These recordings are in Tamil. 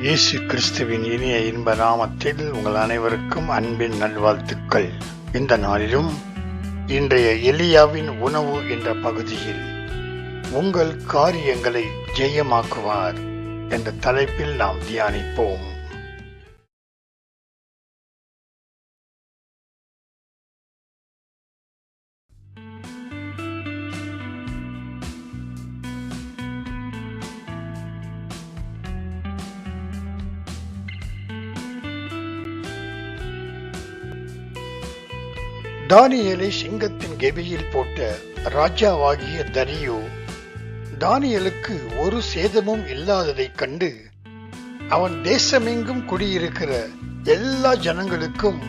இயேசு கிறிஸ்துவின் இனிய இன்ப நாமத்தில் உங்கள் அனைவருக்கும் அன்பின் நல்வாழ்த்துக்கள். இந்த நாளிலும் இன்றைய எலியாவின் உணவு என்ற பகுதியில் உங்கள் காரியங்களை ஜெயமாக்குவார் என்ற தலைப்பில் நாம் தியானிப்போம். தானியேலை சிங்கத்தின் கெபியில் போட்ட ராஜாவாகிய தரியு தானியேலுக்கு ஒரு சேதமும் இல்லாததைக் கண்டு அவன் தேசமெங்கும் குடியிருக்கிற எல்லா ஜனங்களுக்கும்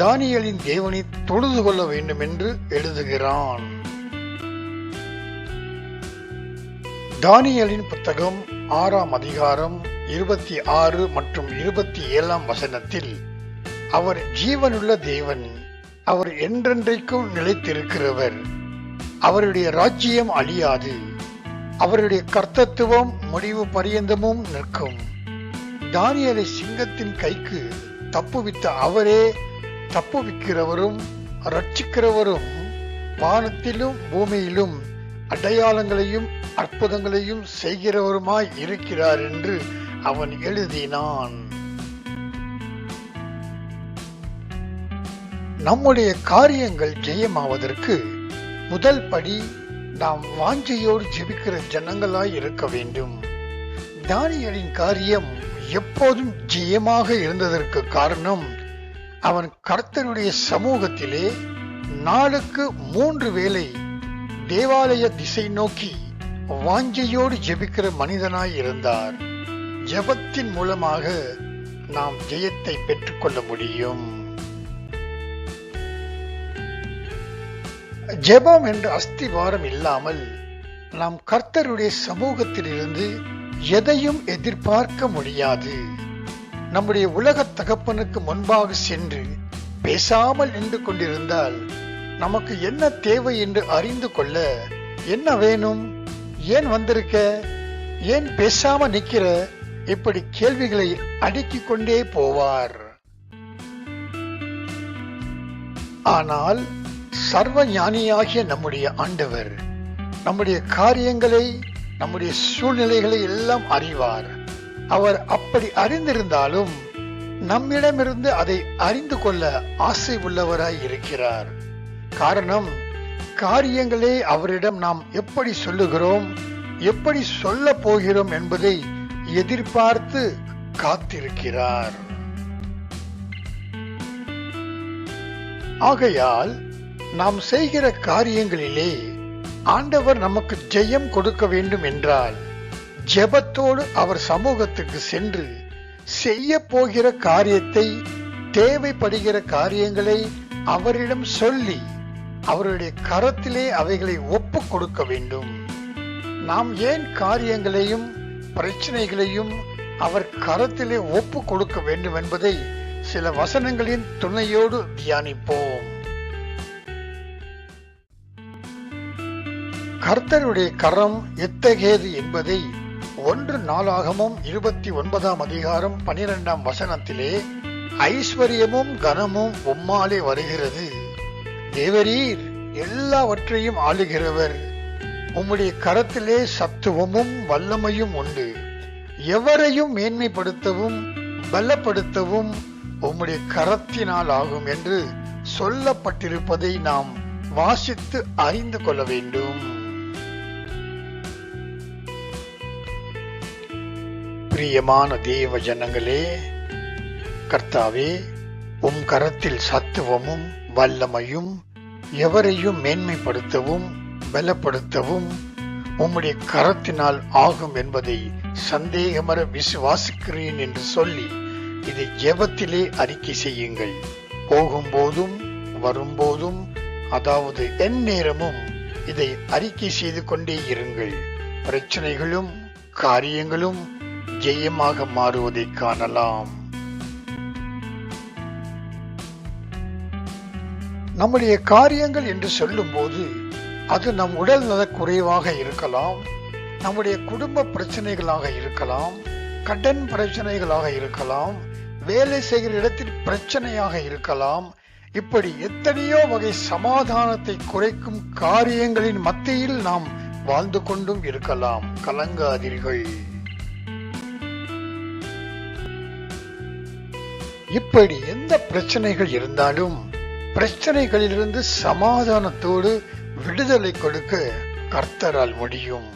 தானியேலின் தேவனை தொழுது கொள்ள வேண்டும் என்று எழுதுகிறான். தானியேலின் புத்தகம் 6ஆம் அதிகாரம் 26 மற்றும் 27ஆம் வசனத்தில் அவர் ஜீவனுள்ள தேவன், அவர் என்றென்றைக்கும் நிலைத்திருக்கிறவர், அவருடைய ராஜ்யம் அழியாது, அவருடைய கர்த்தத்துவம் முடிவு பரியந்தமும் நிற்கும், தானியேலை சிங்கத்தின் கைக்கு தப்புவித்த அவரே தப்புவிக்கிறவரும் ரட்சிக்கிறவரும் வானத்திலும் பூமியிலும் அடையாளங்களையும் அற்புதங்களையும் செய்கிறவருமாய் இருக்கிறார் என்று அவன் எழுதினான். நம்முடைய காரியங்கள் ஜெயமாவதற்கு முதல் படி நாம் வாஞ்சையோடு ஜெபிக்கிற ஜனங்களாய் இருக்க வேண்டும். தானியேலின் காரியம் எப்போதும் ஜெயமாக இருந்ததற்கு காரணம், அவன் கர்த்தருடைய சமூகத்திலே நாளுக்கு 3 வேளை தேவாலய திசை நோக்கி வாஞ்சையோடு ஜெபிக்கிற மனிதனாய் இருந்தார். ஜெபத்தின் மூலமாக நாம் ஜெயத்தை பெற்றுக்கொள்ள முடியும். ஜெபம் என்ற அஸ்திவாரம் இல்லாமல் நாம் கர்த்தருடைய சமூகத்திலிருந்து எதையும் எதிர்பார்க்க முடியாது. நம்முடைய உலக தகப்பனுக்கு முன்பாக சென்று பேசாமல் நின்று கொண்டிருந்தால் நமக்கு என்ன தேவை என்று அறிந்து கொள்ள என்ன வேணும், ஏன் வந்திருக்க, ஏன் பேசாம நிக்கிற, இப்படி கேள்விகளை அடுக்கிக் கொண்டே போவார். ஆனால் சர்வ ஞானியாகிய நம்முடைய ஆண்டவர் நம்முடைய காரியங்களை, நம்முடைய சூழ்நிலைகளை எல்லாம் அறிவார். அவர் அப்படி அறிந்திருந்தாலும் நம்மிடமிருந்து அதை அறிந்து கொள்ள ஆசை உள்ளவராய் இருக்கிறார். காரணம், காரியங்களை அவரிடம் நாம் எப்படி சொல்லுகிறோம், எப்படி சொல்ல போகிறோம் என்பதை எதிர்பார்த்து காத்திருக்கிறார். ஆகையால் நாம் செய்கிற காரியங்களிலே ஆண்டவர் நமக்கு ஜெயம் கொடுக்க வேண்டும் என்றால் ஜெபத்தோடு அவர் சமூகத்துக்கு சென்று செய்ய போகிற காரியத்தை, தேவைப்படுகிற காரியங்களை அவரிடம் சொல்லி அவருடைய கரத்திலே அவைகளை ஒப்பு கொடுக்க வேண்டும். நாம் ஏன் காரியங்களையும் பிரச்சனைகளையும் அவர் கரத்திலே ஒப்பு கொடுக்க வேண்டும் என்பதை சில வசனங்களின் துணையோடு தியானிப்போம். கர்த்தருடைய கரம் எத்தகையது என்பதை 1 நாளாகமம் 29ஆம் அதிகாரம் 12ஆம் வசனத்திலே, ஐஸ்வர்யமும் கனமும் உம்மாலே வருகிறது, தேவரீர் எல்லாவற்றையும் ஆளுகிறவர், உம்முடைய கரத்திலே சத்துவமும் வல்லமையும் உண்டு, எவரையும் மேன்மைப்படுத்தவும் பலப்படுத்தவும் உம்முடைய கரத்தினால் ஆகும் என்று சொல்லப்பட்டிருப்பதை நாம் வாசித்து அறிந்து கொள்ள வேண்டும். பிரியமான தேவ ஜனங்களே, கர்த்தாவே, உம் கரத்தில் சத்துவமும் வல்லமையும் எவரையும் மேன்மைப்படுத்தவும் பலப்படுத்தவும் உம்முடைய கரத்தினால் ஆகும் என்பதை சந்தேகமற விசுவாசிக்கிறேன் என்று சொல்லி இதை ஜெபத்திலே அறிக்கை செய்யுங்கள். போகும்போதும் வரும்போதும், அதாவது எந்நேரமும் இதை அறிக்கை செய்து கொண்டே இருங்கள். பிரச்சனைகளும் காரியங்களும் ஜெயமாக மாறுவதை காணலாம். நம்முடைய காரியங்கள் என்று சொல்லும் போது அது நம் உடல் நல குறைவாக இருக்கலாம், நம்முடைய குடும்ப பிரச்சனைகளாக இருக்கலாம், கடன் பிரச்சனைகளாக இருக்கலாம், வேலை செய்கிற இடத்தில் பிரச்சனையாக இருக்கலாம். இப்படி எத்தனையோ வகை சமாதானத்தை குறைக்கும் காரியங்களின் மத்தியில் நாம் வாழ்ந்து கொண்டும் இருக்கலாம். கலங்காதீர்கள். இப்படி எந்த பிரச்சனைகள் இருந்தாலும் பிரச்சனைகளிலிருந்து சமாதானத்தோடு விடுதலை கொடுக்க கர்த்தரால் முடியும்.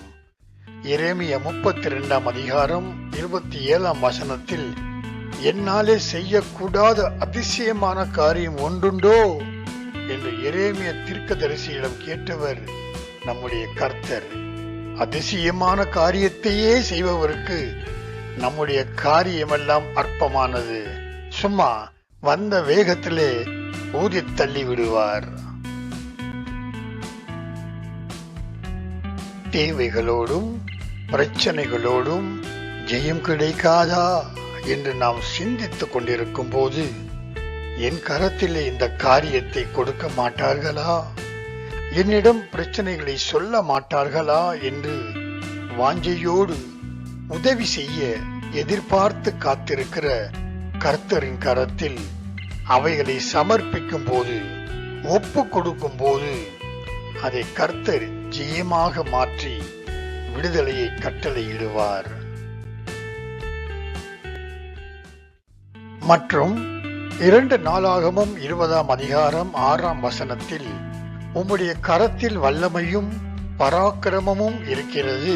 எரேமியா 32 அதிகாரம் 27 வசனத்தில், என்னாலே செய்யக்கூடாத அதிசயமான காரியம் ஒன்றுண்டோ என்று எரேமியா தீர்க்கதரிசியிடம் கேட்டவர் நம்முடைய கர்த்தர். அதிசயமான காரியத்தையே செய்பவருக்கு நம்முடைய காரியமெல்லாம் அற்பமானது. சும்மா வந்த வேகத்திலே ஊதி தள்ளி விடுவார். தேவைகளோடும் பிரச்சனைகளோடும் ஜெயம் கிடைக்காதா என்று நாம் சிந்தித்துக் கொண்டிருக்கும் போது, என் கரத்திலே இந்த காரியத்தை கொடுக்க மாட்டார்களா, என்னிடம் பிரச்சனைகளை சொல்ல மாட்டார்களா என்று வாஞ்சையோடு உதவி செய்ய எதிர்பார்த்து காத்திருக்கிற கர்த்தரின் கரத்தில் அவைகளை சமர்ப்பிக்கும் போது, ஒப்பு கொடுக்கும் போது, அதை கர்த்தர் ஜெயமாக மாற்றி விடுதலையை கட்டளையிடுவார். மற்றும் 2 நாளாகமம் 20 அதிகாரம் 6 வசனத்தில், உம்முடைய கரத்தில் வல்லமையும் பராக்கிரமமும் இருக்கிறது,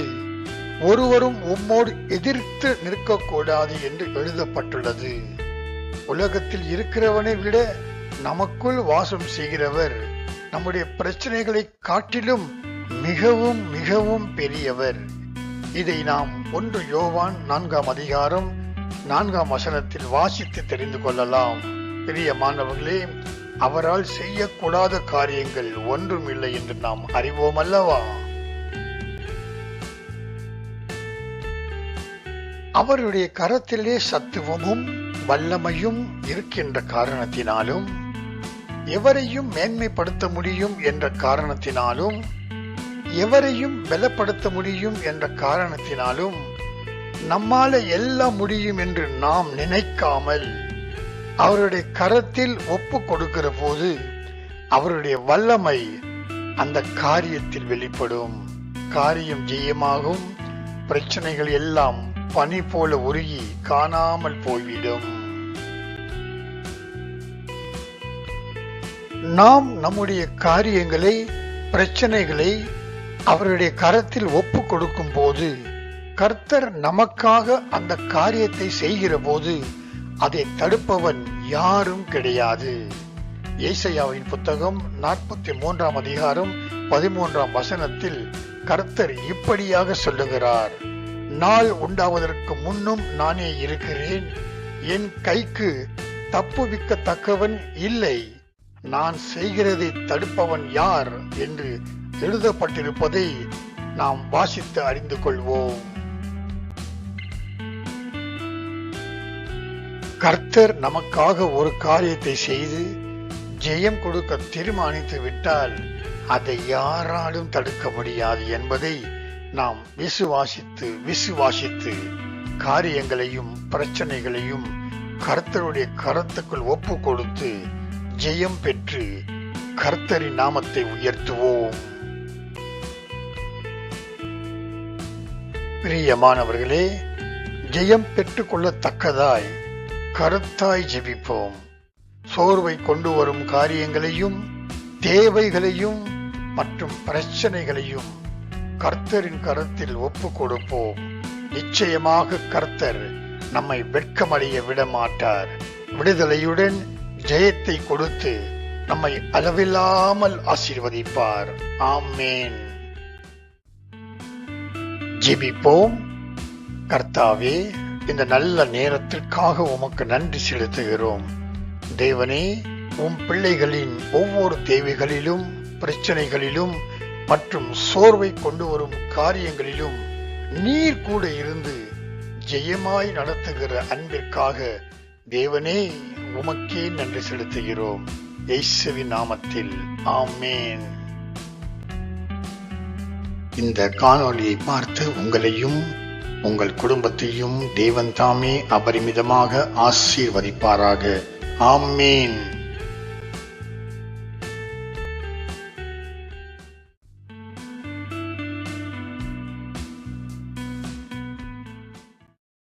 ஒருவரும் உம்மோடு எதிர்த்து நிற்கக்கூடாது என்று எழுதப்பட்டுள்ளது. உலகத்தில் இருக்கிறவனை விட நமக்குள் வாசம் செய்கிறவர் நம்முடைய பிரச்சனைகளை காட்டிலும் மிகவும் மிகவும் பெரியவர். இதை நாம் 1 யோவான் 4 அதிகாரம் 4 வசனத்தில் வாசித்து தெரிந்து கொள்ளலாம். பிரியமானவர்களே, அவரால் செய்யக்கூடாத காரியங்கள் ஒன்றும் இல்லை என்று நாம் அறிவோம் அல்லவா? அவருடைய கரத்திலே சத்துவமும் வல்லமையும் இருக்கின்ற காரணத்தினாலும், எவரையும் மேன்மைப்படுத்த முடியும் என்ற காரணத்தினாலும், எவரையும் பலப்படுத்த முடியும் என்ற காரணத்தினாலும், நம்மால எல்லாம் முடியும் என்று நாம் நினைக்காமல் அவருடைய கரத்தில் ஒப்பு கொடுக்கிற போது அவருடைய வல்லமை அந்த காரியத்தில் வெளிப்படும். காரியம் ஜெயமாகும். பிரச்சனைகள் எல்லாம் பனி போல உருகி காணாமல் போய்விடும். நாம் நம்முடைய காரியங்களை, பிரச்சனைகளை அவருடைய கரத்தில் ஒப்பு கொடுக்கும் போது, கர்த்தர் நமக்காக அந்த காரியத்தை செய்கிற போது அதை தடுப்பவன் யாரும் கிடையாது. ஏசாயாவின் புத்தகம் 43 அதிகாரம் 13 வசனத்தில் கர்த்தர் இப்படியாக சொல்லுகிறார், நாள் உண்டாவதற்கு முன்னும் நானே இருக்கிறேன், என் கைக்கு தப்புவிக்கத்தக்கவன் இல்லை, நான் செய்கிறதை தடுப்பவன் யார் என்று எழுதப்பட்டிருப்பதை நாம் வாசித்து அறிந்து கொள்வோம். கர்த்தர் நமக்காக ஒரு காரியத்தை செய்து ஜெயம் கொடுக்க தீர்மானித்து விட்டால் அதை யாராலும் தடுக்க முடியாது என்பதை நாம் விசுவாசித்து காரியங்களையும் பிரச்சனைகளையும் கர்த்தருடைய கரத்துக்குள் ஒப்பு கொடுத்து ஜெயம் பெற்று கர்த்தரின் நாமத்தை உயர்த்துவோம். பிரியமானவர்களே, ஜெயம் பெற்றுக் கொள்ளத்தக்கதாய் கருத்தாய் ஜெபிப்போம். சோர்வை கொண்டு வரும் காரியங்களையும் தேவைகளையும் மற்றும் பிரச்சனைகளையும் கர்த்தரின் கரத்தில் ஒப்பு கொடுப்போம். நிச்சயமாக கர்த்தர் நம்மை வெட்கமடைய விட மாட்டார். விடுதலையுடன் ஜெயத்தை கொடுத்து நம்மை அளவில்லாமல் ஆசீர்வதிப்பார். ஆமென். ஜெபிப்போம். கர்த்தாவே, இந்த நல்ல நேரத்திற்காக உமக்கு நன்றி செலுத்துகிறோம். தேவனே, உம் பிள்ளைகளின் ஒவ்வொரு தேவைகளிலும் பிரச்சனைகளிலும் மற்றும் சோர்வை கொண்டு வரும் காரியங்களிலும் நீர் கூட இருந்து ஜெயமாய் நடத்துகிற அன்பிற்காக தேவனே உமக்கே நன்றி செலுத்துகிறோம். இயேசுவின் நாமத்தில் ஆமென். இந்த காணொளியை பார்த்து உங்களையும் உங்கள் குடும்பத்தையும் தேவன் தாமே அபரிமிதமாக ஆசீர்வதிப்பாராக. ஆமீன்.